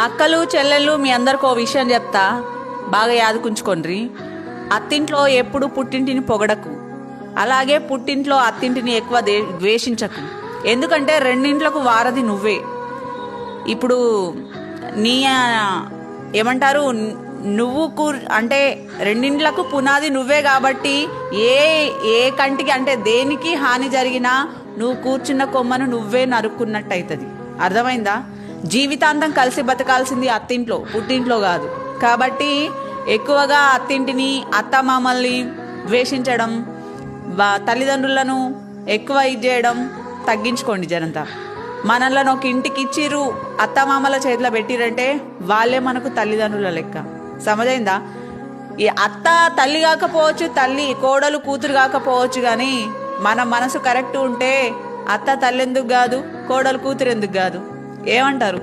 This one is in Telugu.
అక్కలు చెల్లెళ్ళు మీ అందరికి ఓ విషయం చెప్తా, బాగా యాదుకుంచుకోండి. అత్తింట్లో ఎప్పుడు పుట్టింటిని పొగడకు, అలాగే పుట్టింట్లో అత్తింటిని ఎక్కువ ద్వేషించకు. ఎందుకంటే రెండింట్లకు వారధి నువ్వే. ఇప్పుడు నీ ఏమంటారు, నువ్వు అంటే రెండింట్లకు పునాది నువ్వే కాబట్టి ఏ ఏ కంటికి అంటే దేనికి హాని జరిగినా నువ్వు కూర్చున్న కొమ్మను నువ్వే నరుక్కున్నట్టు అవుతుంది. అర్థమైందా? జీవితాంతం కలిసి బతకాల్సింది అత్తింట్లో, పుట్టింట్లో కాదు. కాబట్టి ఎక్కువగా అత్తింటిని అత్తమామల్ని ద్వేషించడం, తల్లిదండ్రులను ఎక్కువ ఇది చేయడం తగ్గించుకోండి జనంతా. మనల్ని ఒక ఇంటికి ఇచ్చిర్రు, అత్తమామల చేతిలో పెట్టిరంటే వాళ్ళే మనకు తల్లిదండ్రుల లెక్క. సమజైందా? ఈ అత్త తల్లి కాకపోవచ్చు, తల్లి కోడలు కూతురు కాకపోవచ్చు, కానీ మన మనసు కరెక్ట్ ఉంటే అత్త తల్లి ఎందుకు కాదు, కోడలు కూతురు ఎందుకు కాదు? ఏమంటారు?